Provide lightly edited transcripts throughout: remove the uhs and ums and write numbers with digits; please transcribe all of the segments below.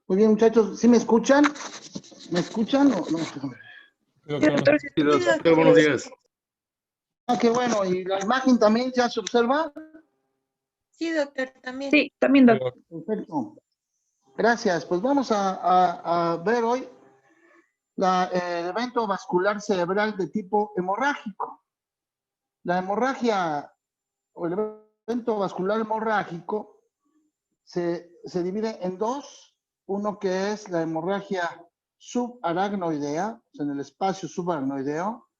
Muy bien, muchachos, ¿sí me escuchan? ¿Me escuchan o no? Sí, doctor. Sí, doctor, buenos días. Ah, qué bueno. ¿Y la imagen también ya se observa? Sí, doctor, también. Sí, también, doctor. Perfecto. Gracias. Pues vamos a ver hoy el evento vascular cerebral de tipo hemorrágico. La hemorragia o el evento vascular hemorrágico se divide en dos. Uno que es la hemorragia subaracnoidea, o sea, en el espacio subaracnoideo,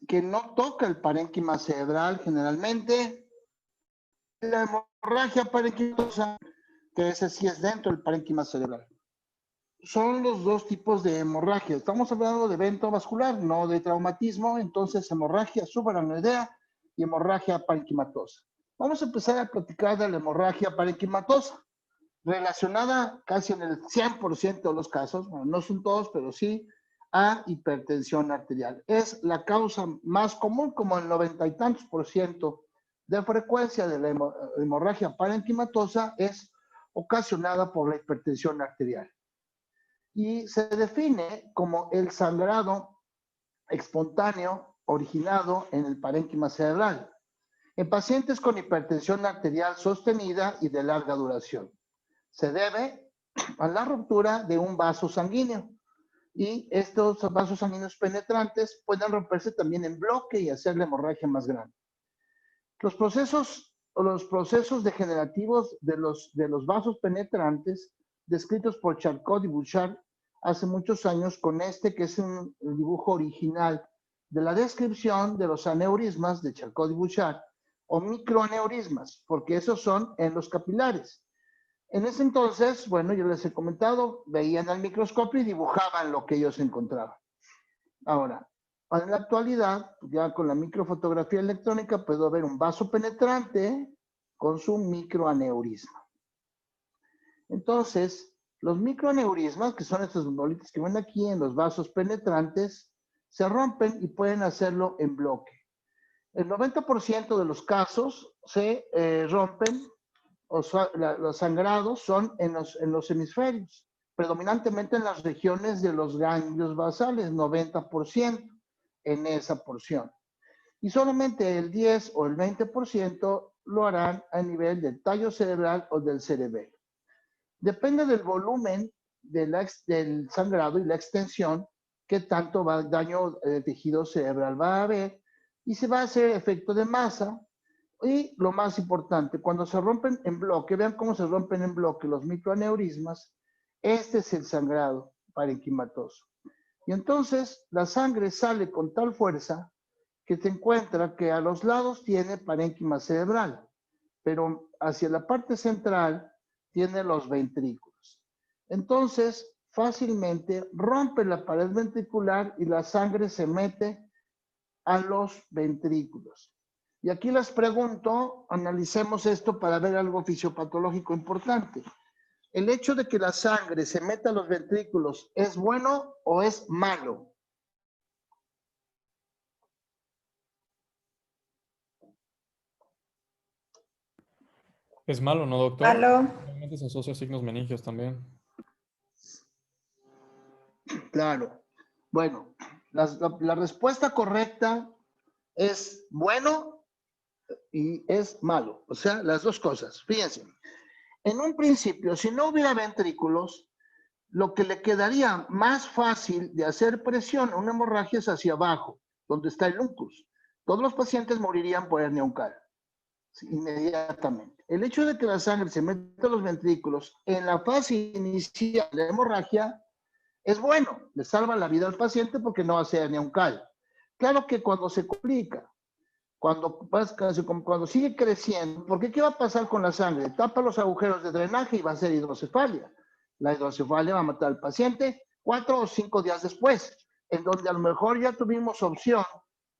que no toca el parénquima cerebral generalmente. La hemorragia parenquimatosa, que ese sí es dentro del parénquima cerebral. Son los dos tipos de hemorragia. Estamos hablando de evento vascular, no de traumatismo. Entonces, hemorragia subaracnoidea y hemorragia parenquimatosa. Vamos a empezar a platicar de la hemorragia parenquimatosa, relacionada casi en el 100% de los casos, bueno, no son todos, pero sí, a hipertensión arterial. Es la causa más común, como el 90 y tantos % de frecuencia de la hemorragia parenquimatosa es ocasionada por la hipertensión arterial. Y se define como el sangrado espontáneo originado en el parénquima cerebral, en pacientes con hipertensión arterial sostenida y de larga duración. Se debe a la ruptura de un vaso sanguíneo. Y estos vasos sanguíneos penetrantes pueden romperse también en bloque y hacer la hemorragia más grande. Los procesos degenerativos de los vasos penetrantes, descritos por Charcot y Bouchard hace muchos años, con que es el dibujo original de la descripción de los aneurismas de Charcot y Bouchard, o microaneurismas, porque esos son en los capilares. En ese entonces, bueno, yo les he comentado, veían al microscopio y dibujaban lo que ellos encontraban. Ahora, en la actualidad, ya con la microfotografía electrónica, puedo ver un vaso penetrante con su microaneurisma. Entonces, los microaneurismas, que son estos bolitas que ven aquí en los vasos penetrantes, se rompen y pueden hacerlo en bloque. El 90% de los casos se rompen, los sangrados son en los hemisferios, predominantemente en las regiones de los ganglios basales, 90% en esa porción. Y solamente el 10 o el 20% lo harán a nivel del tallo cerebral o del cerebelo. Depende del volumen del sangrado y la extensión, qué tanto daño de tejido cerebral va a haber, y se va a hacer efecto de masa. Y lo más importante, cuando se rompen en bloque, vean cómo se rompen en bloque los microaneurismas, este es el sangrado parenquimatoso. Y entonces la sangre sale con tal fuerza que se encuentra que a los lados tiene parénquima cerebral, pero hacia la parte central tiene los ventrículos. Entonces, fácilmente rompe la pared ventricular y la sangre se mete a los ventrículos. Y aquí les pregunto, analicemos esto para ver algo fisiopatológico importante. ¿El hecho de que la sangre se meta a los ventrículos es bueno o es malo? Es malo, ¿no, doctor? Malo. Normalmente se asocia a signos meningios también. Claro. Bueno, la respuesta correcta es bueno y es malo. O sea, las dos cosas. Fíjense. En un principio, si no hubiera ventrículos, lo que le quedaría más fácil de hacer presión a una hemorragia es hacia abajo, donde está el uncus. Todos los pacientes morirían por hernia uncal, inmediatamente. El hecho de que la sangre se meta a los ventrículos en la fase inicial de la hemorragia es bueno, le salva la vida al paciente porque no hace hernia uncal. Claro que cuando se complica, cuando sigue creciendo, porque ¿qué va a pasar con la sangre? Tapa los agujeros de drenaje y va a ser hidrocefalia. La hidrocefalia va a matar al paciente 4 o 5 días después, en donde a lo mejor ya tuvimos opción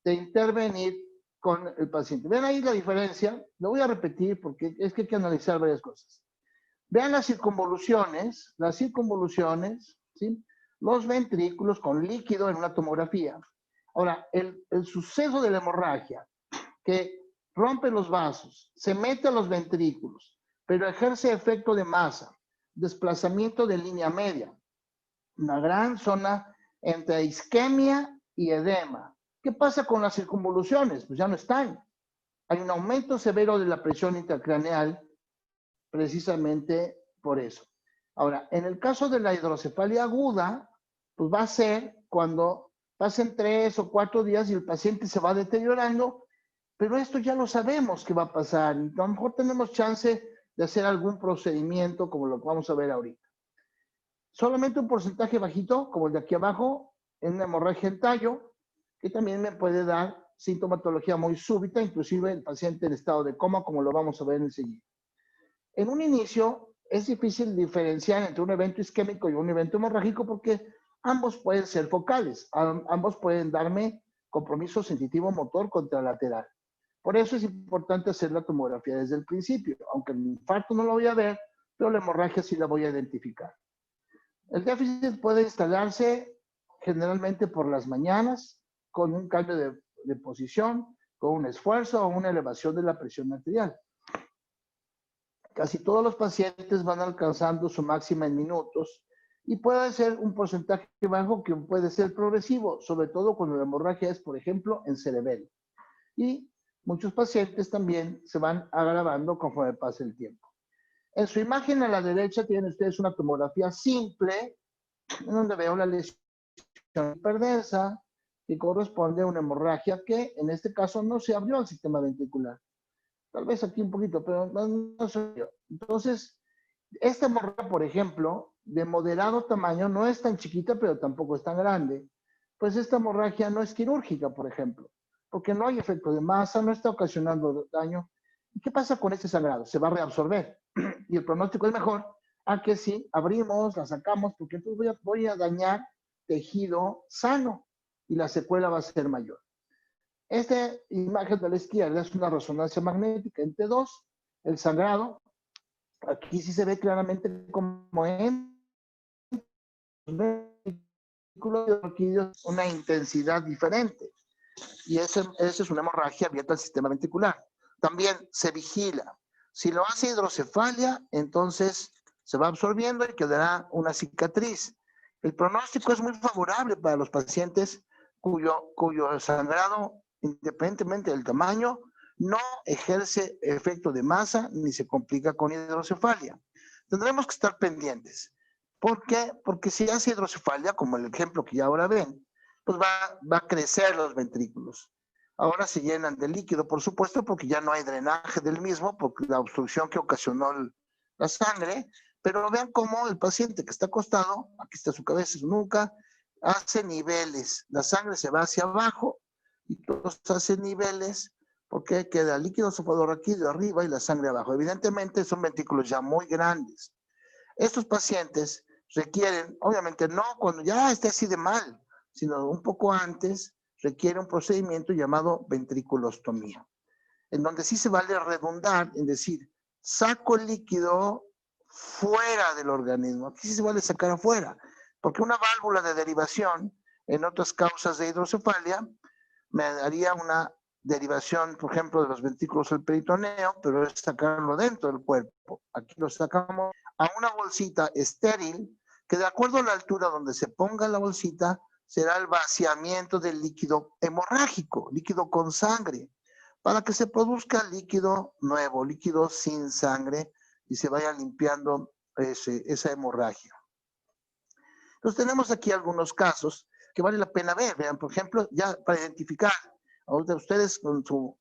de intervenir con el paciente. ¿Ven ahí la diferencia? Lo voy a repetir porque es que hay que analizar varias cosas. Vean las circunvoluciones, ¿sí? Los ventrículos con líquido en una tomografía. Ahora, el suceso de la hemorragia, que rompe los vasos, se mete a los ventrículos, pero ejerce efecto de masa, desplazamiento de línea media, una gran zona entre isquemia y edema. ¿Qué pasa con las circunvoluciones? Pues ya no están. Hay un aumento severo de la presión intracraneal precisamente por eso. Ahora, en el caso de la hidrocefalia aguda, pues va a ser cuando pasen 3 o 4 días y el paciente se va deteriorando, pero esto ya lo sabemos que va a pasar. A lo mejor tenemos chance de hacer algún procedimiento como lo que vamos a ver ahorita. Solamente un porcentaje bajito, como el de aquí abajo, en una hemorragia en tallo, que también me puede dar sintomatología muy súbita, inclusive el paciente en estado de coma, como lo vamos a ver enseguida. En un inicio es difícil diferenciar entre un evento isquémico y un evento hemorrágico porque ambos pueden ser focales, ambos pueden darme compromiso sensitivo motor contralateral. Por eso es importante hacer la tomografía desde el principio, aunque el infarto no lo voy a ver, pero la hemorragia sí la voy a identificar. El déficit puede instalarse generalmente por las mañanas con un cambio de posición, con un esfuerzo o una elevación de la presión arterial. Casi todos los pacientes van alcanzando su máxima en minutos y puede ser un porcentaje bajo que puede ser progresivo, sobre todo cuando la hemorragia es, por ejemplo, en cerebelo. Y muchos pacientes también se van agravando conforme pasa el tiempo. En su imagen a la derecha tienen ustedes una tomografía simple en donde veo la lesión hiperdensa que corresponde a una hemorragia que en este caso no se abrió al sistema ventricular. Tal vez aquí un poquito, pero no soy yo. Entonces, esta hemorragia, por ejemplo, de moderado tamaño, no es tan chiquita, pero tampoco es tan grande. Pues esta hemorragia no es quirúrgica, por ejemplo, porque no hay efecto de masa, no está ocasionando daño. ¿Y qué pasa con este sangrado? Se va a reabsorber y el pronóstico es mejor a que si abrimos, la sacamos, porque entonces voy a dañar tejido sano y la secuela va a ser mayor. Esta imagen de la izquierda es una resonancia magnética en T2, el sangrado. Aquí sí se ve claramente como en una intensidad diferente. Y esa es una hemorragia abierta al sistema ventricular. También se vigila. Si lo hace hidrocefalia, entonces se va absorbiendo y quedará una cicatriz. El pronóstico es muy favorable para los pacientes cuyo sangrado, independientemente del tamaño, no ejerce efecto de masa ni se complica con hidrocefalia. Tendremos que estar pendientes. ¿Por qué? Porque si hace hidrocefalia, como el ejemplo que ya ahora ven, pues va a crecer los ventrículos. Ahora se llenan de líquido, por supuesto, porque ya no hay drenaje del mismo, porque la obstrucción que ocasionó la sangre, pero vean cómo el paciente que está acostado, aquí está su cabeza, su nuca, hace niveles, la sangre se va hacia abajo y todos hacen niveles porque queda líquido cefalorraquídeo arriba y la sangre abajo. Evidentemente son ventrículos ya muy grandes. Estos pacientes requieren, obviamente no cuando ya esté así de mal, sino un poco antes, requiere un procedimiento llamado ventriculostomía, en donde sí se vale redundar, en decir, saco el líquido fuera del organismo. Aquí sí se vale sacar afuera, porque una válvula de derivación en otras causas de hidrocefalia me daría una derivación, por ejemplo, de los ventrículos del peritoneo, pero es sacarlo dentro del cuerpo. Aquí lo sacamos a una bolsita estéril, que de acuerdo a la altura donde se ponga la bolsita, será el vaciamiento del líquido hemorrágico, líquido con sangre, para que se produzca líquido nuevo, líquido sin sangre, y se vaya limpiando esa hemorragia. Entonces tenemos aquí algunos casos que vale la pena ver. Vean, por ejemplo, ya para identificar, ahorita ustedes con su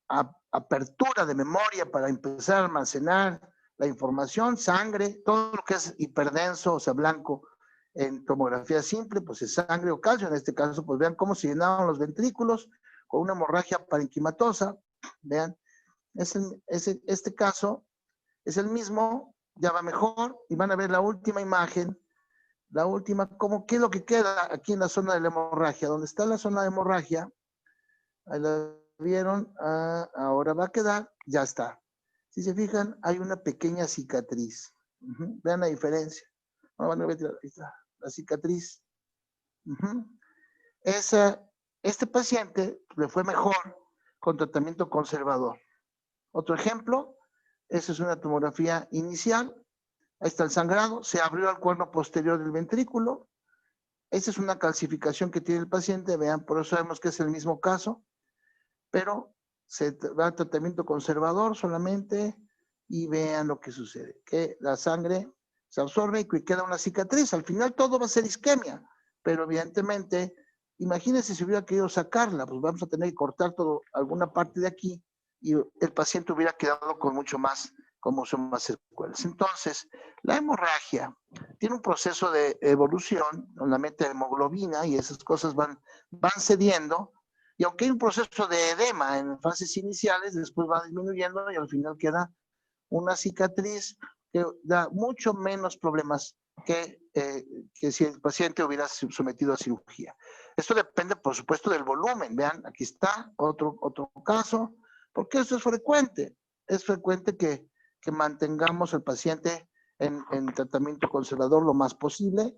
apertura de memoria para empezar a almacenar la información, sangre, todo lo que es hiperdenso, o sea, blanco, en tomografía simple, pues es sangre o calcio. En este caso, pues vean cómo se llenaban los ventrículos con una hemorragia parenquimatosa. Vean, este caso es el mismo, ya va mejor, y van a ver la última imagen. La última, ¿qué es lo que queda aquí en la zona de la hemorragia? ¿Dónde está la zona de hemorragia? Ahí la vieron, ahora va a quedar, ya está. Si se fijan, hay una pequeña cicatriz. Vean la diferencia. Van a ver, ahí está, la cicatriz. Este paciente le fue mejor con tratamiento conservador. Otro ejemplo, esa es una tomografía inicial. Ahí está el sangrado, se abrió el cuerno posterior del ventrículo. Esa es una calcificación que tiene el paciente, vean, por eso sabemos que es el mismo caso, pero se da tratamiento conservador solamente y vean lo que sucede, que la sangre se absorbe y queda una cicatriz. Al final todo va a ser isquemia, pero evidentemente, imagínense si hubiera querido sacarla, pues vamos a tener que cortar todo, alguna parte de aquí y el paciente hubiera quedado con mucho más secuelas. Entonces, la hemorragia tiene un proceso de evolución, la meta hemoglobina y esas cosas van cediendo, y aunque hay un proceso de edema en fases iniciales, después va disminuyendo y al final queda una cicatriz que da mucho menos problemas que si el paciente hubiera sometido a cirugía. Esto depende, por supuesto, del volumen. Vean, aquí está otro caso, porque eso es frecuente. Es frecuente que mantengamos al paciente en tratamiento conservador lo más posible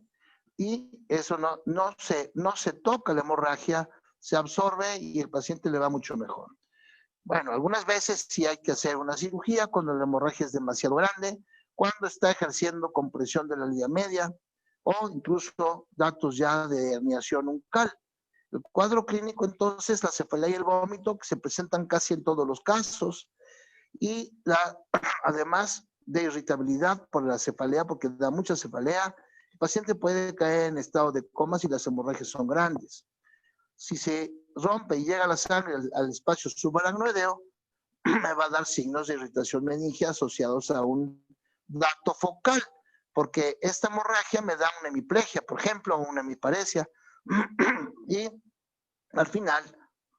y eso no se toca la hemorragia, se absorbe y el paciente le va mucho mejor. Bueno, algunas veces sí hay que hacer una cirugía cuando la hemorragia es demasiado grande, cuando está ejerciendo compresión de la línea media o incluso datos ya de herniación uncal. El cuadro clínico, entonces, la cefalea y el vómito, que se presentan casi en todos los casos, y además de irritabilidad por la cefalea, porque da mucha cefalea, el paciente puede caer en estado de coma si las hemorragias son grandes. Si se rompe y llega la sangre al espacio subaracnoideo, me va a dar signos de irritación meningia asociados a un dato focal, porque esta hemorragia me da una hemiplegia, por ejemplo, o una hemiparesia, y al final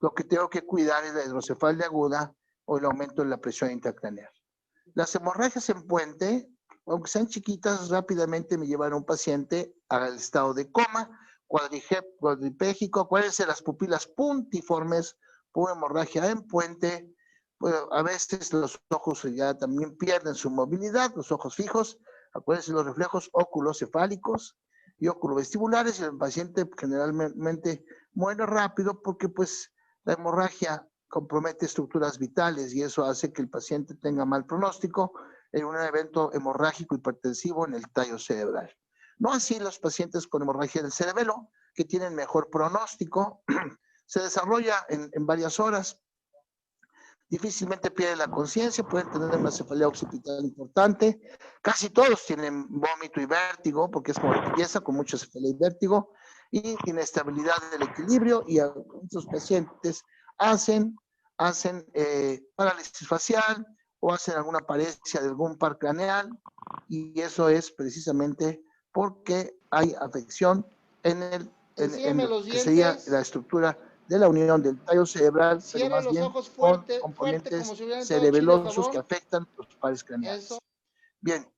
lo que tengo que cuidar es la hidrocefalia aguda o el aumento de la presión intracraneal. Las hemorragias en puente, aunque sean chiquitas, rápidamente me llevan a un paciente al estado de coma, cuadripléjico. Acuérdense, las pupilas puntiformes por hemorragia en puente. Pues, a veces los ojos ya también pierden su movilidad, los ojos fijos. Acuérdense los reflejos oculocefálicos y oculovestibulares, y el paciente generalmente muere rápido porque pues la hemorragia compromete estructuras vitales y eso hace que el paciente tenga mal pronóstico en un evento hemorrágico hipertensivo en el tallo cerebral. No así los pacientes con hemorragia del cerebelo, que tienen mejor pronóstico, se desarrolla en varias horas, difícilmente pierden la conciencia, pueden tener una cefalea occipital importante, casi todos tienen vómito y vértigo, porque es como empieza con mucha cefalea y vértigo, y inestabilidad del equilibrio, y a muchos pacientes hacen parálisis facial o hacen alguna paresia de algún par craneal, y eso es precisamente porque hay afección en lo que sería la estructura de la unión del tallo cerebral, pero más bien con componentes cerebelosos que afectan los pares craneales. Bien,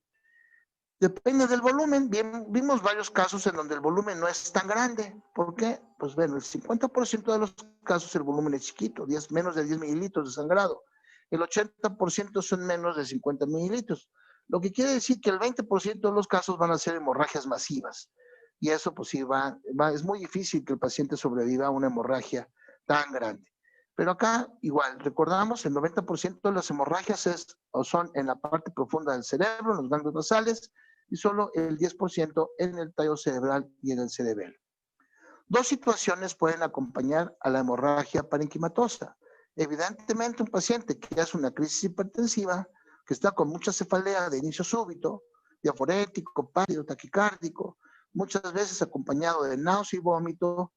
depende del volumen. Bien, vimos varios casos en donde el volumen no es tan grande. ¿Por qué? Pues bueno, el 50% de los casos el volumen es chiquito, menos de 10 mililitros de sangrado. El 80% son menos de 50 mililitros. Lo que quiere decir que el 20% de los casos van a ser hemorragias masivas. Y eso pues sí es muy difícil que el paciente sobreviva a una hemorragia tan grande. Pero acá igual, recordamos, el 90% de las hemorragias son en la parte profunda del cerebro, en los ganglios basales, y solo el 10% en el tallo cerebral y en el cerebelo. Dos situaciones pueden acompañar a la hemorragia parenquimatosa. Evidentemente, un paciente que hace una crisis hipertensiva, que está con mucha cefalea de inicio súbito, diaforético, pálido, taquicárdico, muchas veces acompañado de náusea y vómito,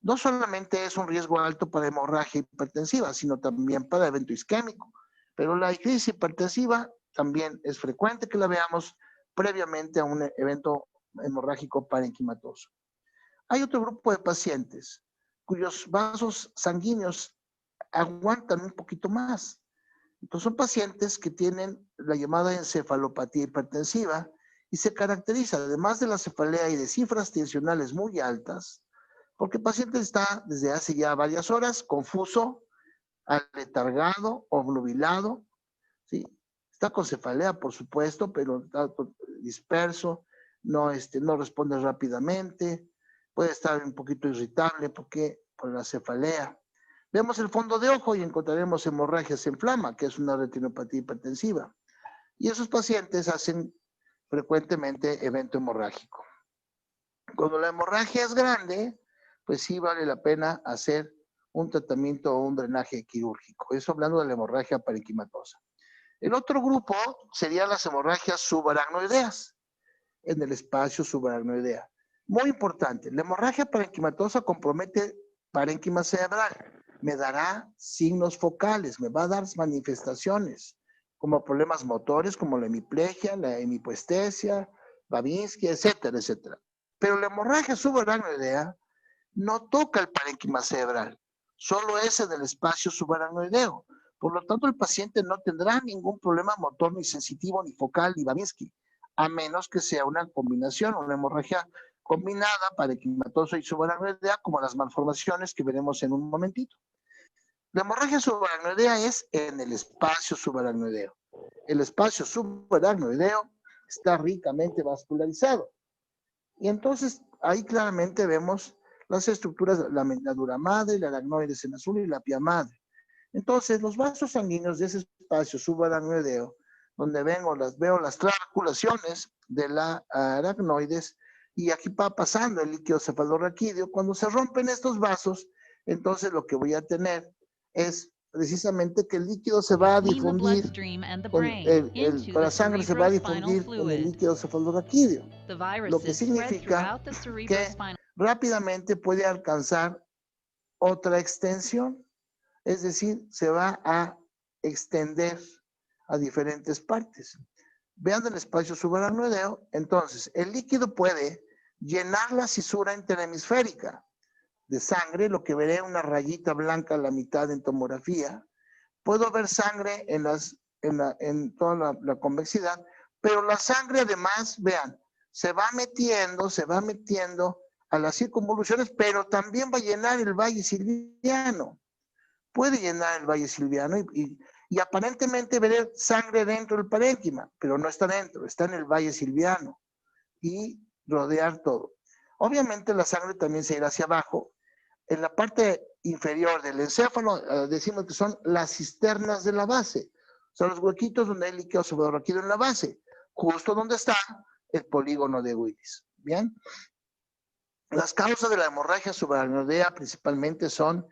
no solamente es un riesgo alto para hemorragia hipertensiva, sino también para evento isquémico. Pero la crisis hipertensiva también es frecuente que la veamos previamente a un evento hemorrágico parenquimatoso. Hay otro grupo de pacientes cuyos vasos sanguíneos aguantan un poquito más. Entonces son pacientes que tienen la llamada encefalopatía hipertensiva y se caracteriza, además de la cefalea y de cifras tensionales muy altas, porque el paciente está desde hace ya varias horas confuso, aletargado, obnubilado, ¿sí? Está con cefalea, por supuesto, pero está disperso, no responde rápidamente, puede estar un poquito irritable por la cefalea. Vemos el fondo de ojo y encontraremos hemorragias en flama, que es una retinopatía hipertensiva. Y esos pacientes hacen frecuentemente evento hemorrágico. Cuando la hemorragia es grande, pues sí vale la pena hacer un tratamiento o un drenaje quirúrgico. Eso hablando de la hemorragia parenquimatosa. El otro grupo serían las hemorragias subaracnoideas, en el espacio subaracnoidea. Muy importante, la hemorragia parenquimatosa compromete parénquima cerebral. Me dará signos focales, me va a dar manifestaciones, como problemas motores, como la hemiplegia, la hemipoestesia, Babinski, etcétera, etcétera. Pero la hemorragia subaracnoidea no toca el parénquima cerebral, solo es en el espacio subaracnoideo. Por lo tanto, el paciente no tendrá ningún problema motor, ni sensitivo, ni focal, ni Babinski, a menos que sea una combinación, una hemorragia combinada, parenquimatosa y subaracnoidea, como las malformaciones que veremos en un momentito. La hemorragia subaracnoidea es en el espacio subaracnoideo. El espacio subaracnoideo está ricamente vascularizado. Y entonces ahí claramente vemos las estructuras, la dura madre, la aracnoides en azul y la pia madre. Entonces los vasos sanguíneos de ese espacio subaracnoideo, donde veo las trabeculaciones de la aracnoides, y aquí va pasando el líquido cefalorraquídeo. Cuando se rompen estos vasos, entonces lo que voy a tener es precisamente que el líquido se va a difundir, la sangre se va a difundir en el líquido cefalorraquídeo, lo que significa que rápidamente puede alcanzar otra extensión, es decir, se va a extender a diferentes partes. Vean el espacio subaracnoideo, entonces el líquido puede llenar la cisura interhemisférica de sangre, lo que veré una rayita blanca a la mitad en tomografía. Puedo ver sangre en toda la convexidad, pero la sangre además, vean, se va metiendo a las circunvoluciones, pero también va a llenar el valle silviano. Puede llenar el valle silviano y aparentemente ver sangre dentro del parénquima, pero no está dentro, está en el valle silviano y rodear todo. Obviamente la sangre también se irá hacia abajo. En la parte inferior del encéfalo decimos que son las cisternas de la base, son los huequitos donde hay líquido subaracnoideo en la base, justo donde está el polígono de Willis. Bien, las causas de la hemorragia subaracnoidea principalmente son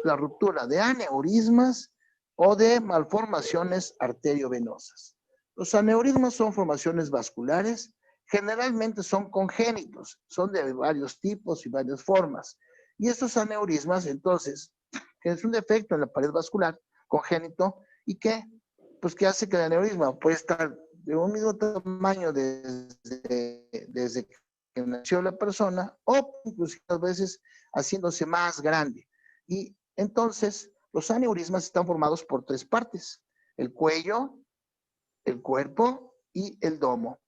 la ruptura de aneurismas o de malformaciones arteriovenosas. Los aneurismas son formaciones vasculares, generalmente son congénitos, son de varios tipos y varias formas. Y estos aneurismas, entonces, que es un defecto en la pared vascular congénito y que, pues, que hace que el aneurisma puede estar de un mismo tamaño desde que nació la persona o inclusive a veces haciéndose más grande. Y entonces los aneurismas están formados por tres partes: el cuello, el cuerpo y el domo.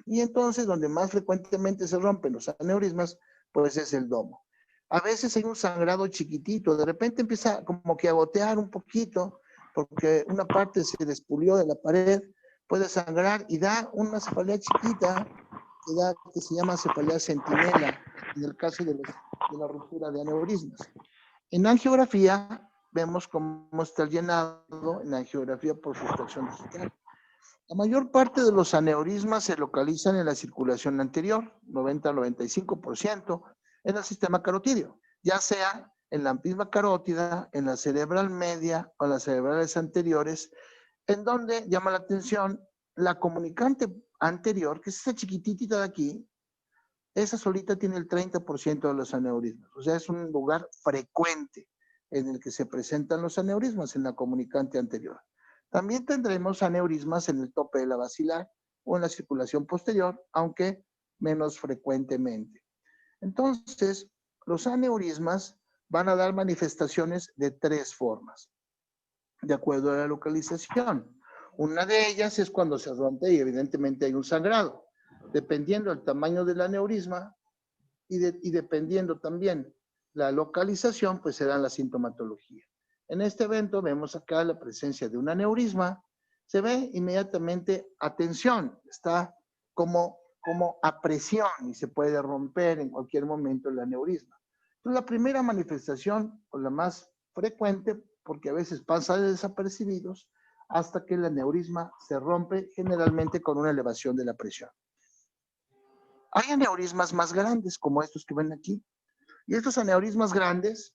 Y entonces donde más frecuentemente se rompen los aneurismas, pues es el domo. A veces hay un sangrado chiquitito, de repente empieza como que a gotear un poquito, porque una parte se despulió de la pared, puede sangrar y da una cefalea chiquita, que se llama cefalea centinela, en el caso de la ruptura de aneurismas. En angiografía vemos cómo está llenado en angiografía por sustracción digital. La mayor parte de los aneurismas se localizan en la circulación anterior, 90-95%, en el sistema carotídeo, ya sea en la misma carótida, en la cerebral media o en las cerebrales anteriores, en donde llama la atención la comunicante anterior, que es esa chiquitita de aquí. Esa solita tiene el 30% de los aneurismas. O sea, es un lugar frecuente en el que se presentan los aneurismas, en la comunicante anterior. También tendremos aneurismas en el tope de la basilar o en la circulación posterior, aunque menos frecuentemente. Entonces, los aneurismas van a dar manifestaciones de tres formas, de acuerdo a la localización. Una de ellas es cuando se rompe y evidentemente hay un sangrado. Dependiendo del tamaño del aneurisma y dependiendo también la localización, pues será la sintomatología. En este evento vemos acá la presencia de un aneurisma, se ve inmediatamente a tensión, está como a presión y se puede romper en cualquier momento el aneurisma. Entonces la primera manifestación, o la más frecuente, porque a veces pasa de desapercibidos, hasta que el aneurisma se rompe, generalmente con una elevación de la presión. Hay aneurismas más grandes, como estos que ven aquí. Y estos aneurismas grandes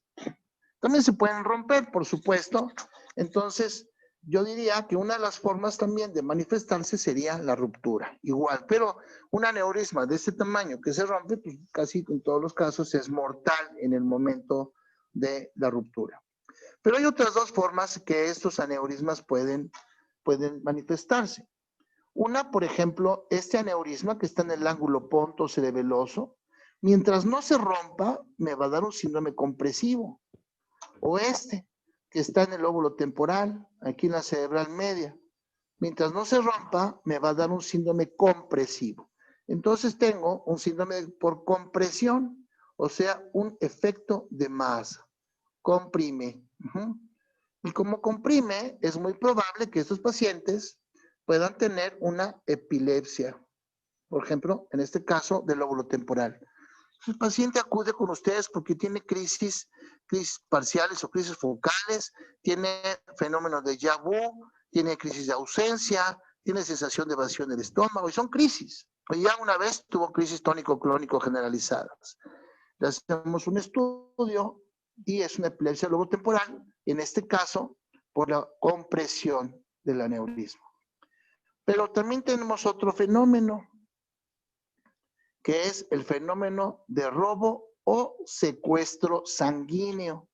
también se pueden romper, por supuesto. Entonces, yo diría que una de las formas también de manifestarse sería la ruptura. Igual, pero un aneurisma de ese tamaño que se rompe, pues casi en todos los casos es mortal en el momento de la ruptura. Pero hay otras dos formas que estos aneurismas pueden manifestarse. Una, por ejemplo, este aneurisma que está en el ángulo ponto-cerebeloso, mientras no se rompa, me va a dar un síndrome compresivo. O este, que está en el lóbulo temporal, aquí en la cerebral media. Mientras no se rompa, me va a dar un síndrome compresivo. Entonces tengo un síndrome por compresión, o sea, un efecto de masa. Comprime. Y como comprime, es muy probable que estos pacientes puedan tener una epilepsia. Por ejemplo, en este caso, del lóbulo temporal. El paciente acude con ustedes porque tiene crisis parciales o crisis focales, tiene fenómenos de déjà vu, tiene crisis de ausencia, tiene sensación de vacío en el estómago, y son crisis. Y ya una vez tuvo crisis tónico-clónico generalizadas. Le hacemos un estudio y es una epilepsia lobotemporal, en este caso, por la compresión del aneurisma. Pero también tenemos otro fenómeno, que es el fenómeno de robo o secuestro sanguíneo.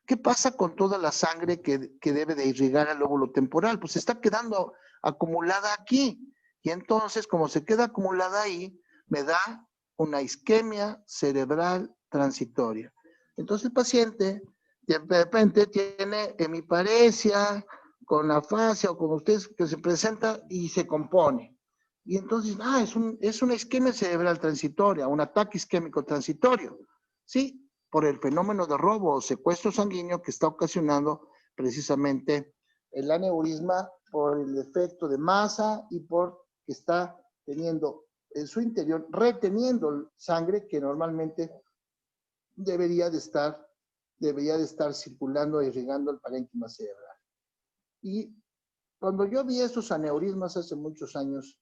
¿Qué pasa con toda la sangre que debe de irrigar al lóbulo temporal? Pues está quedando acumulada aquí. Y entonces, como se queda acumulada ahí, me da una isquemia cerebral transitoria. Entonces el paciente de repente tiene hemiparesia con afasia o con ustedes que se presenta y se compone. Y entonces, es una isquemia cerebral transitoria, un ataque isquémico transitorio. Sí, por el fenómeno de robo o secuestro sanguíneo que está ocasionando precisamente el aneurisma por el efecto de masa y por que está teniendo en su interior, reteniendo sangre que normalmente debería de estar circulando e irrigando el parénquima cerebral. Y cuando yo vi esos aneurismas hace muchos años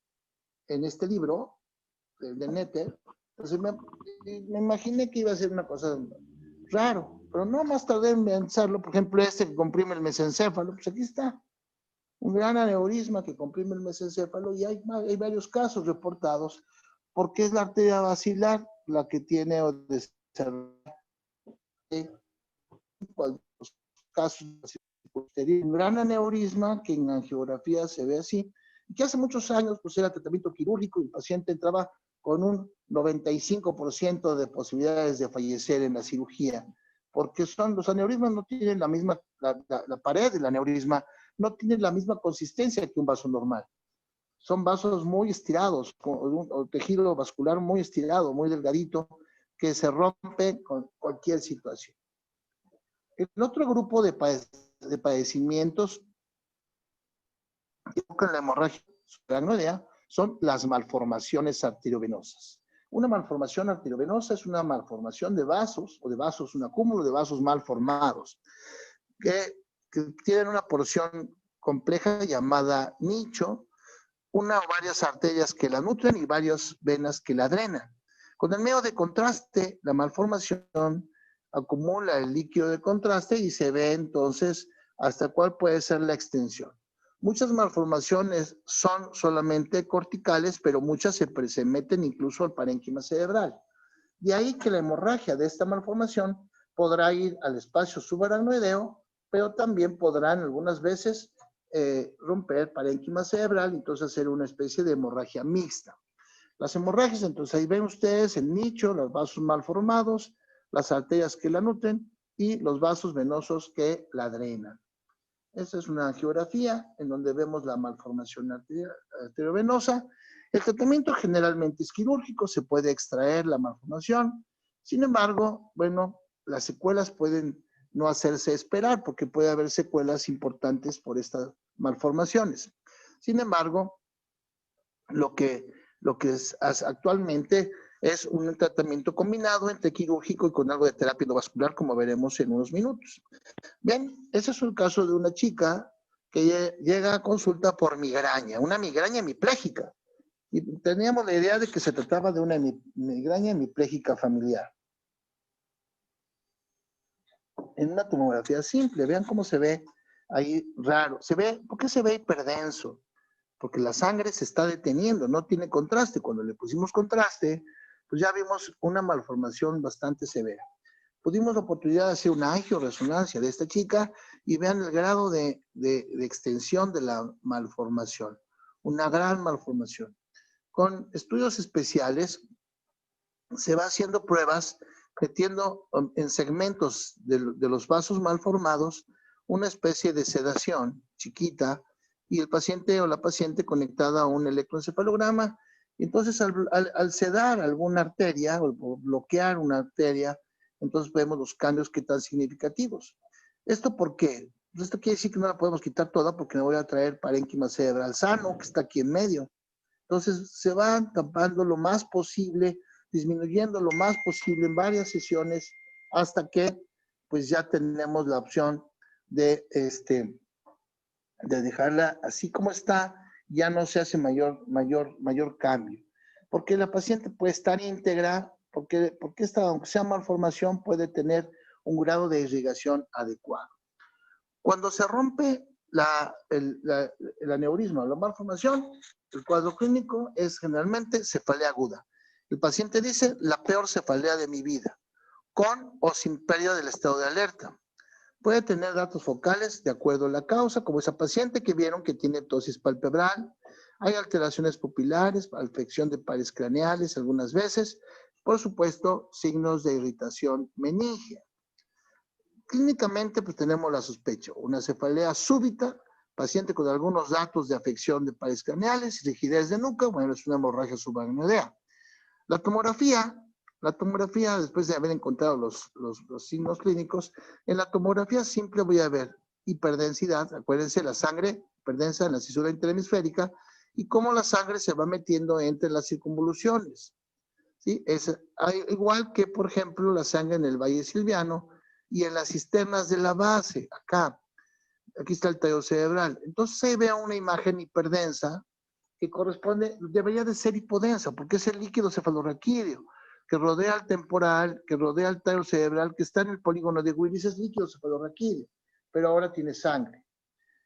en este libro, de Netter, pues me imaginé que iba a ser una cosa raro, pero no más tardé en pensarlo. Por ejemplo, este que comprime el mesencéfalo, pues aquí está, un gran aneurisma que comprime el mesencéfalo, y hay varios casos reportados, porque es la arteria basilar la que tiene o los casos posteriores. Un gran aneurisma que en angiografía se ve así, y que hace muchos años pues era tratamiento quirúrgico y el paciente entraba con un 95% de posibilidades de fallecer en la cirugía, porque los aneurismas no tienen la misma, la pared del aneurisma no tiene la misma consistencia que un vaso normal. Son vasos muy estirados, con un tejido vascular muy estirado, muy delgadito, que se rompe con cualquier situación. El otro grupo de padecimientos que provocan la hemorragia subaracnoidea son las malformaciones arteriovenosas. Una malformación arteriovenosa es una malformación de vasos, un acúmulo de vasos mal formados, que tienen una porción compleja llamada nicho, una o varias arterias que la nutren y varias venas que la drenan. Con el medio de contraste, la malformación acumula el líquido de contraste y se ve entonces hasta cuál puede ser la extensión. Muchas malformaciones son solamente corticales, pero muchas se meten incluso al parénquima cerebral. De ahí que la hemorragia de esta malformación podrá ir al espacio subaracnoideo, pero también podrán algunas veces romper el parénquima cerebral, entonces hacer una especie de hemorragia mixta. Las hemorragias, entonces ahí ven ustedes el nicho, los vasos mal formados, las arterias que la nutren y los vasos venosos que la drenan. Esta es una angiografía en donde vemos la malformación arteriovenosa. El tratamiento generalmente es quirúrgico, se puede extraer la malformación. Sin embargo, bueno, las secuelas pueden no hacerse esperar porque puede haber secuelas importantes por estas malformaciones. Sin embargo, lo que es actualmente es un tratamiento combinado entre quirúrgico y con algo de terapia endovascular, como veremos en unos minutos. Bien, ese es el caso de una chica que llega a consulta por migraña, una migraña hemipléjica. Y teníamos la idea de que se trataba de una migraña hemipléjica familiar. En una tomografía simple, vean cómo se ve ahí raro. ¿Por qué se ve hiperdenso? Porque la sangre se está deteniendo, no tiene contraste. Cuando le pusimos contraste, pues ya vimos una malformación bastante severa. Pudimos la oportunidad de hacer una angioresonancia de esta chica y vean el grado de extensión de la malformación. Una gran malformación. Con estudios especiales se va haciendo pruebas metiendo en segmentos de los vasos malformados una especie de sedación chiquita y el paciente o la paciente conectada a un electroencefalograma. Entonces, al sedar alguna arteria o bloquear una arteria, entonces vemos los cambios que tan significativos. ¿Esto por qué? Pues esto quiere decir que no la podemos quitar toda porque me voy a traer parénquima cerebral sano, que está aquí en medio. Entonces, se van tapando lo más posible, disminuyendo lo más posible en varias sesiones hasta que pues ya tenemos la opción de dejarla así como está, ya no se hace mayor cambio. Porque la paciente puede estar íntegra, porque aunque sea malformación, puede tener un grado de irrigación adecuado. Cuando se rompe el aneurisma o la malformación, el cuadro clínico es generalmente cefalea aguda. El paciente dice, la peor cefalea de mi vida, con o sin pérdida del estado de alerta. Puede tener datos focales de acuerdo a la causa, como esa paciente que vieron que tiene ptosis palpebral. Hay alteraciones pupilares, afección de pares craneales algunas veces. Por supuesto, signos de irritación meningea. Clínicamente, pues tenemos la sospecha, una cefalea súbita, paciente con algunos datos de afección de pares craneales, rigidez de nuca, bueno, es una hemorragia subaracnoidea. La tomografía, después de haber encontrado los signos clínicos, en la tomografía simple voy a ver hiperdensidad, acuérdense, la sangre hiperdensa en la cisura interhemisférica, y cómo la sangre se va metiendo entre las circunvoluciones. ¿Sí? Igual que, por ejemplo, la sangre en el valle silviano y en las cisternas de la base, acá. Aquí está el tallo cerebral. Entonces se ve una imagen hiperdensa que debería de ser hipodensa, porque es el líquido cefalorraquídeo que rodea al temporal, que rodea al tallo cerebral, que está en el polígono de Willis, es líquido cefalorraquídeo, pero ahora tiene sangre.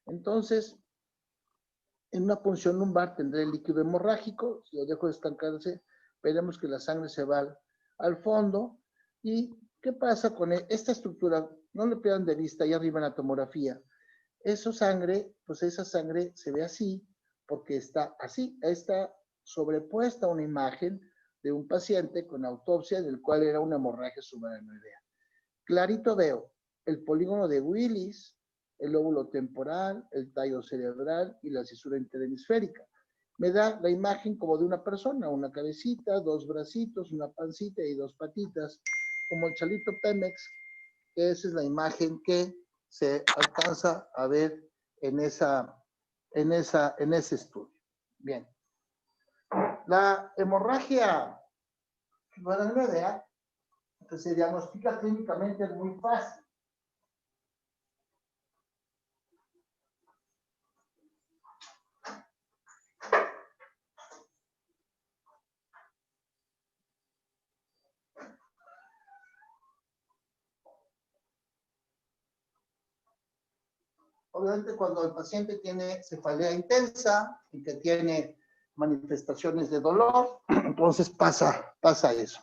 Entonces, en una punción lumbar tendré el líquido hemorrágico, si lo dejo estancarse, veremos que la sangre se va al fondo. ¿Y qué pasa con esta estructura? No le pierdan de vista ahí arriba en la tomografía. Esa sangre se ve así, porque está así, está sobrepuesta una imagen de un paciente con autopsia del cual era una hemorragia subaracnoidea. Clarito veo el polígono de Willis, el lóbulo temporal, el tallo cerebral y la cisura interhemisférica. Me da la imagen como de una persona, una cabecita, dos bracitos, una pancita y dos patitas, como el chalito Pemex. Esa es la imagen que se alcanza a ver en ese estudio. Bien. La hemorragia subaracnoidea que se diagnostica clínicamente es muy fácil. Obviamente cuando el paciente tiene cefalea intensa y que tiene manifestaciones de dolor, entonces pasa eso.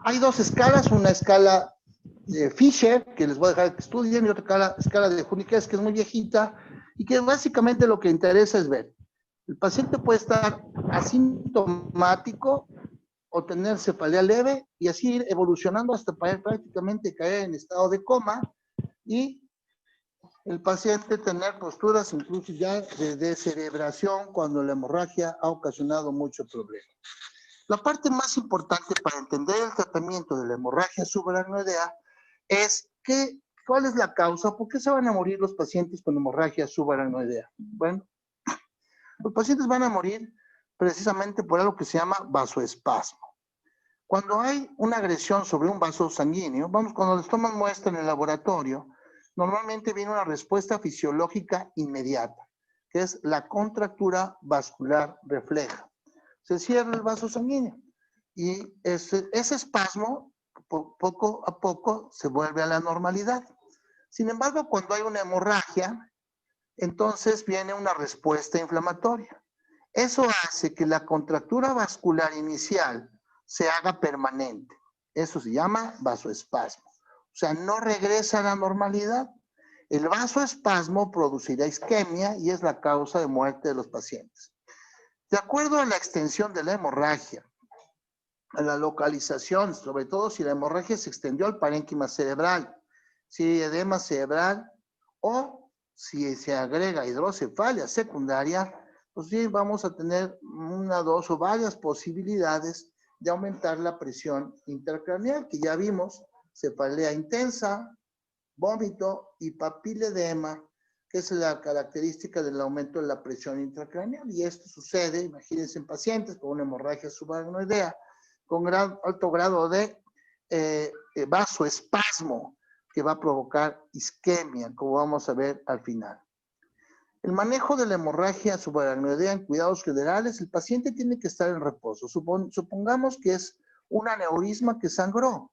Hay dos escalas, una escala de Fisher, que les voy a dejar que estudien, y otra escala de Juniquez, que es muy viejita, y que básicamente lo que interesa es ver. El paciente puede estar asintomático o tener cefalea leve, y así ir evolucionando hasta prácticamente caer en estado de coma, y el paciente tener posturas incluso ya de descerebración cuando la hemorragia ha ocasionado mucho problema. La parte más importante para entender el tratamiento de la hemorragia subaracnoidea es ¿cuál es la causa? ¿Por qué se van a morir los pacientes con hemorragia subaracnoidea? Bueno, los pacientes van a morir precisamente por algo que se llama vasoespasmo. Cuando hay una agresión sobre un vaso sanguíneo, cuando les toman muestra en el laboratorio, normalmente viene una respuesta fisiológica inmediata, que es la contractura vascular refleja. Se cierra el vaso sanguíneo y ese espasmo poco a poco se vuelve a la normalidad. Sin embargo, cuando hay una hemorragia, entonces viene una respuesta inflamatoria. Eso hace que la contractura vascular inicial se haga permanente. Eso se llama vasoespasmo. O sea, no regresa a la normalidad. El vasoespasmo producirá isquemia y es la causa de muerte de los pacientes. De acuerdo a la extensión de la hemorragia, a la localización, sobre todo si la hemorragia se extendió al parénquima cerebral, si hay edema cerebral o si se agrega hidrocefalia secundaria, pues bien, vamos a tener una, dos o varias posibilidades de aumentar la presión intracraneal, que ya vimos, cefalea intensa, vómito y papiledema, que es la característica del aumento de la presión intracraneal. Y esto sucede, imagínense, en pacientes con una hemorragia subaracnoidea, con alto grado de vasoespasmo, que va a provocar isquemia, como vamos a ver al final. El manejo de la hemorragia subaracnoidea en cuidados generales, el paciente tiene que estar en reposo. Supongamos que es un aneurisma que sangró,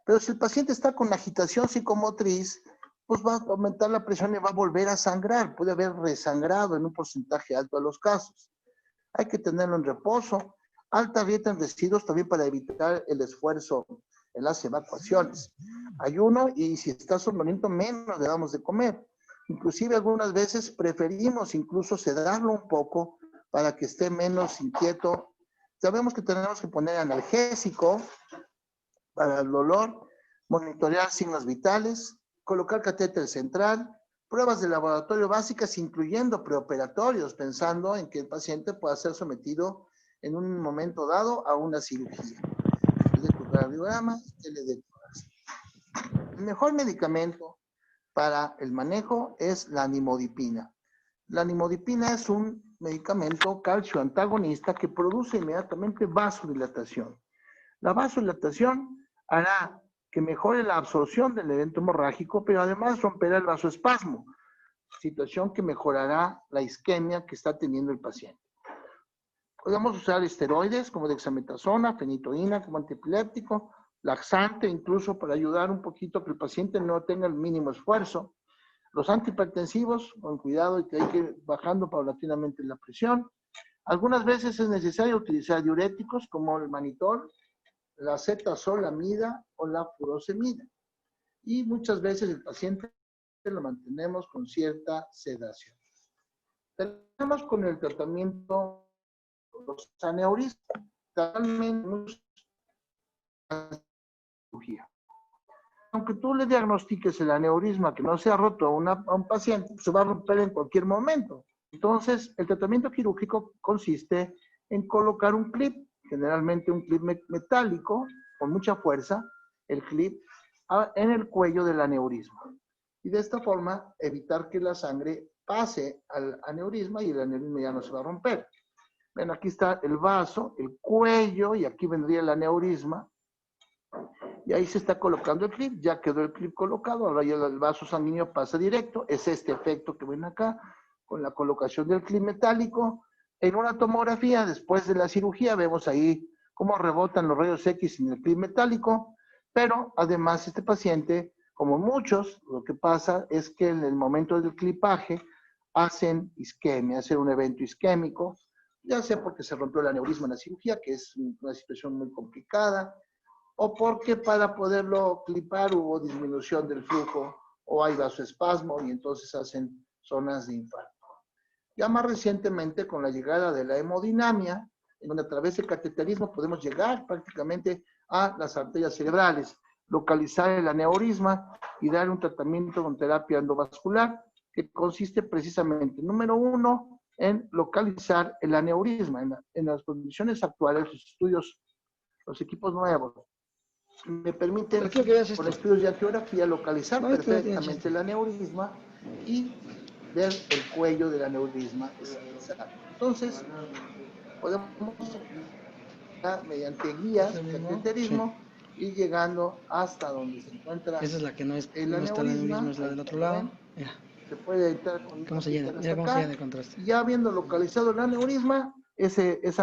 pero si el paciente está con agitación psicomotriz, pues va a aumentar la presión y va a volver a sangrar. Puede haber resangrado en un porcentaje alto de los casos. Hay que tenerlo en reposo. Alta dieta en residuos también para evitar el esfuerzo en las evacuaciones. Ayuno y si está somnoliento menos le damos de comer. Inclusive algunas veces preferimos incluso sedarlo un poco para que esté menos inquieto. Sabemos que tenemos que poner analgésico para el dolor, monitorear signos vitales, colocar catéter central, pruebas de laboratorio básicas incluyendo preoperatorios, pensando en que el paciente pueda ser sometido en un momento dado a una cirugía. Electrocardiograma, LD-tórax. El mejor medicamento para el manejo es la nimodipina. La nimodipina es un medicamento calcio antagonista que produce inmediatamente vasodilatación. La vasodilatación hará que mejore la absorción del evento hemorrágico, pero además romperá el vasoespasmo, situación que mejorará la isquemia que está teniendo el paciente. Podemos usar esteroides como dexametasona, fenitoína como antiepiléptico, laxante incluso para ayudar un poquito a que el paciente no tenga el mínimo esfuerzo. Los antihipertensivos, con cuidado y que hay que ir bajando paulatinamente la presión. Algunas veces es necesario utilizar diuréticos como el manitol, la acetazolamida o la furosemida. Y muchas veces el paciente lo mantenemos con cierta sedación. Tenemos con el tratamiento los aneurismas, totalmente cirugía. Aunque tú le diagnostiques el aneurisma que no se ha roto a un paciente, se va a romper en cualquier momento. Entonces, el tratamiento quirúrgico consiste en colocar un clip, generalmente un clip metálico, con mucha fuerza, el clip en el cuello del aneurisma. Y de esta forma, evitar que la sangre pase al aneurisma y el aneurisma ya no se va a romper. Ven, aquí está el vaso, el cuello, y aquí vendría el aneurisma. Y ahí se está colocando el clip, ya quedó el clip colocado, ahora ya el vaso sanguíneo pasa directo. Es este efecto que ven acá, con la colocación del clip metálico. En una tomografía, después de la cirugía, vemos ahí cómo rebotan los rayos X en el clip metálico, pero además este paciente, como muchos, lo que pasa es que en el momento del clipaje hacen isquemia, hacen un evento isquémico, ya sea porque se rompió el aneurisma en la cirugía, que es una situación muy complicada, o porque para poderlo clipar hubo disminución del flujo, o hay vasoespasmo y entonces hacen zonas de infarto. Ya más recientemente, con la llegada de la hemodinamia, en donde a través del cateterismo podemos llegar prácticamente a las arterias cerebrales, localizar el aneurisma y dar un tratamiento con terapia endovascular, que consiste precisamente, número uno, en localizar el aneurisma. En las condiciones actuales, los estudios, los equipos nuevos, me permiten, con estudios de angiografía, localizar perfectamente el aneurisma y ver el cuello del aneurisma. Entonces, podemos mediante guías de cateterismo y llegando hasta donde se encuentra Esa es la que no, es, el no está el aneurisma, es la ahí del otro como lado. ven, Mira, se puede entrar con cómo una se llena, pinza mira hasta cómo se llena acá, de contraste. y ya habiendo localizado el aneurisma, ese es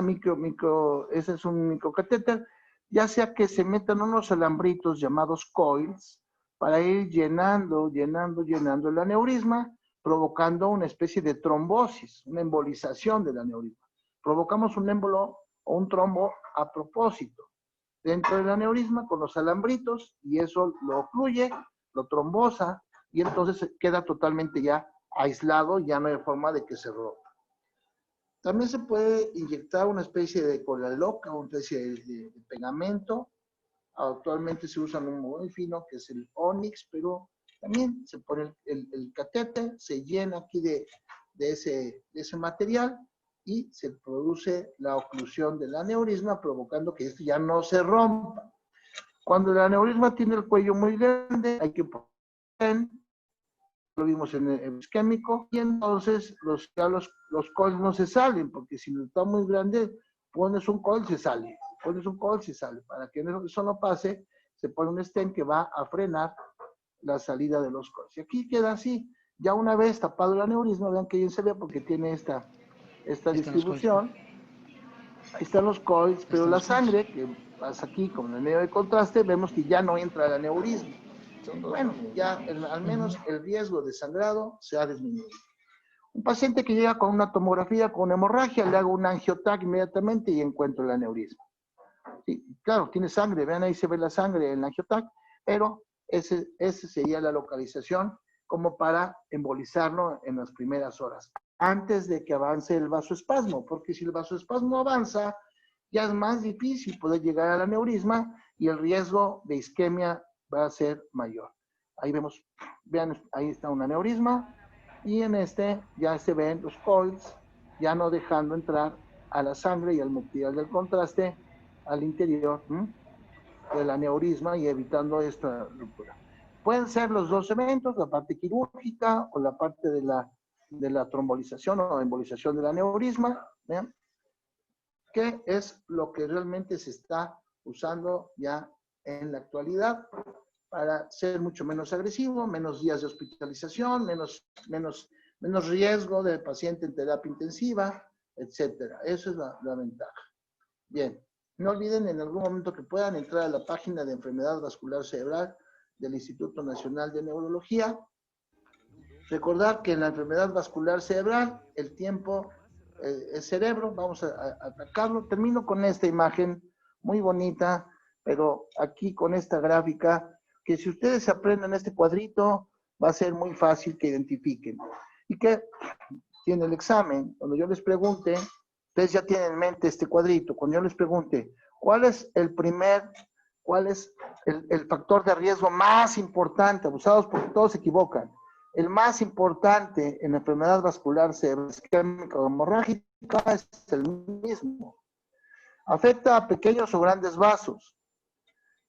un microcatéter, ya sea que se metan unos alambritos llamados coils para ir llenando el aneurisma, provocando una especie de trombosis, una embolización del aneurisma. Provocamos un émbolo o un trombo a propósito dentro del aneurisma con los alambritos y eso lo ocluye, lo trombosa y entonces queda totalmente ya aislado, ya no hay forma de que se rompa. También se puede inyectar una especie de cola loca, una especie de pegamento. Actualmente se usa un muy fino que es el Onyx, pero también se pone el catéter, se llena aquí de ese material y se produce la oclusión del aneurisma, provocando que esto ya no se rompa. Cuando el aneurisma tiene el cuello muy grande, hay que poner, lo vimos en el isquémico, y entonces los coils no se salen, porque si está muy grande, pones un coil, se sale. Pones un coil, se sale. Para que eso no pase, se pone un stent que va a frenar la salida de los coils. Y aquí queda así. Ya una vez tapado el aneurisma, vean que bien se ve porque tiene esta distribución. Ahí están los coils, pero la sangre que pasa aquí con el medio de contraste, vemos que ya no entra el aneurisma. Bueno, ya al menos el riesgo de sangrado se ha disminuido. Un paciente que llega con una tomografía con hemorragia, le hago un angiotac inmediatamente y encuentro el aneurisma. Sí, claro, tiene sangre, vean ahí se ve la sangre en el angiotac, pero ese sería la localización como para embolizarlo en las primeras horas, antes de que avance el vasoespasmo, porque si el vasoespasmo avanza, ya es más difícil poder llegar al aneurisma y el riesgo de isquemia va a ser mayor. Ahí vemos, vean, ahí está un aneurisma y en este ya se ven los coils, ya no dejando entrar a la sangre y al material del contraste al interior del aneurisma y evitando esta ruptura. Pueden ser los dos eventos, la parte quirúrgica o la parte de la trombolización o embolización del aneurisma, ¿vean? Que es lo que realmente se está usando ya en la actualidad para ser mucho menos agresivo, menos días de hospitalización, menos riesgo del paciente en terapia intensiva, etcétera. Esa es la ventaja. Bien, no olviden en algún momento que puedan entrar a la página de enfermedad vascular cerebral del Instituto Nacional de Neurología. Recordar que en la enfermedad vascular cerebral el tiempo es cerebro, vamos a atacarlo. Termino con esta imagen muy bonita, pero aquí con esta gráfica, que si ustedes se aprenden este cuadrito, va a ser muy fácil que identifiquen. Y que tiene el examen, cuando yo les pregunte, ustedes ya tienen en mente este cuadrito, cuando yo les pregunte, ¿cuál es el factor de riesgo más importante? Abusados porque todos se equivocan. El más importante en la enfermedad vascular cerebral isquémica o hemorrágica es el mismo. Afecta a pequeños o grandes vasos.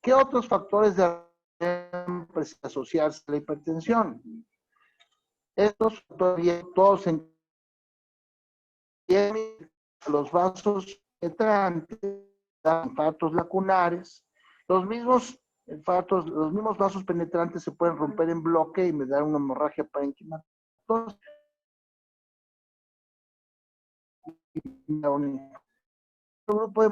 ¿Qué otros factores de riesgo pueden asociarse a la hipertensión? Estos todos en los vasos penetrantes, infartos lacunares, los mismos vasos penetrantes se pueden romper en bloque y me dan una hemorragia parenquimatosa. Un grupo de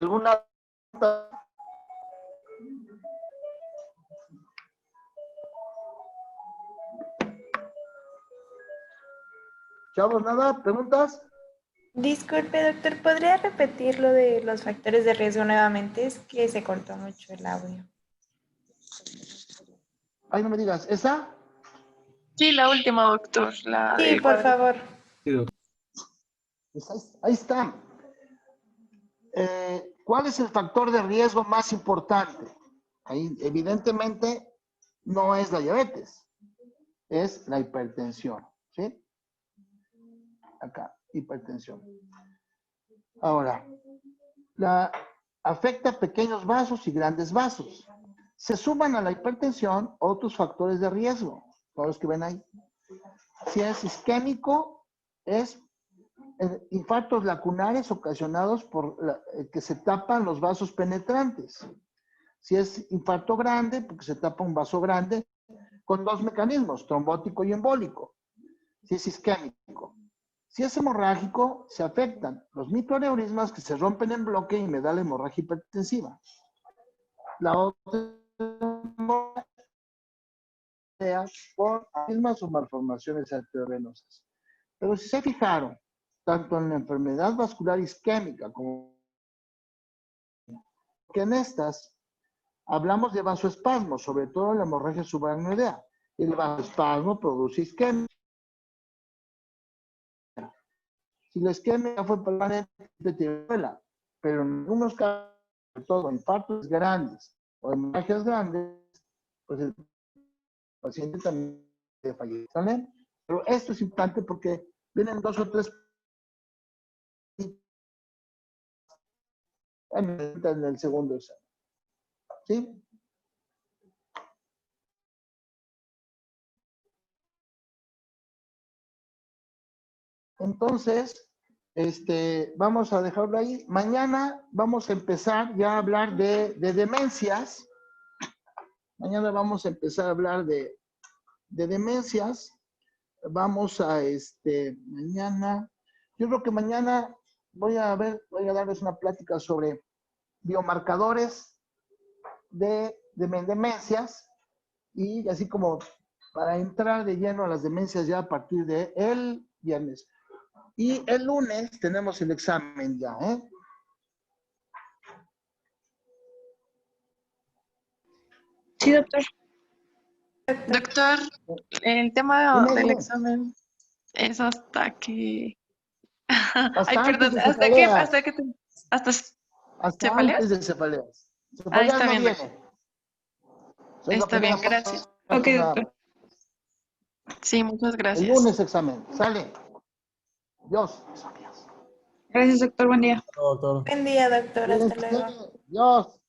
alguna chavos, nada, preguntas. Disculpe, doctor, ¿podría repetir lo de los factores de riesgo nuevamente? Es que se cortó mucho el audio. Ay, no me digas, ¿esa? Sí, la última, doctor. Sí, por favor. Pues ahí está. ¿Cuál es el factor de riesgo más importante? Ahí, evidentemente, no es la diabetes, es la hipertensión, ¿sí? Acá, hipertensión. Ahora, afecta a pequeños vasos y grandes vasos. Se suman a la hipertensión otros factores de riesgo, todos los que ven ahí. Si es isquémico, es infartos lacunares ocasionados por que se tapan los vasos penetrantes. Si es infarto grande, porque se tapa un vaso grande con dos mecanismos, trombótico y embólico. Si es isquémico. Si es hemorrágico, se afectan los microaneurismas que se rompen en bloque y me da la hemorragia hipertensiva. La otra por aneurismas o malformaciones arteriovenosas. Pero si se fijaron, tanto en la enfermedad vascular isquémica como que en estas hablamos de vasoespasmo, sobre todo en la hemorragia subaracnoidea. El vasoespasmo produce isquemia. Si la isquemia fue permanente, pero en algunos casos, sobre todo infartos grandes o hemorragias grandes, pues el paciente también puede fallecer. ¿Sale? Pero esto es importante porque vienen 2 o 3 en el segundo examen. ¿Sí? Entonces, vamos a dejarlo ahí. Mañana vamos a empezar ya a hablar de demencias. Mañana vamos a empezar a hablar de demencias. Vamos a, mañana, yo creo que mañana voy a darles una plática sobre biomarcadores de demencias y así como para entrar de lleno a las demencias ya a partir de el viernes. Y el lunes tenemos el examen ya, ¿eh? Sí, doctor. Doctor, el tema del Dime. examen es hasta que... Hasta Ay, antes perdón, de ¿hasta qué? cefaleas. ¿Hasta Hasta cefaleas? antes de cefaleas. Ah, Cefaleas está no bien, viene. doctor. Es la Está bien, primera gracias. Ok, página. doctor. Sí, muchas El gracias. lunes examen. Sale. Dios. Gracias, doctor. Buen día. Doctor. Buen día, doctor. Hasta luego. Dios.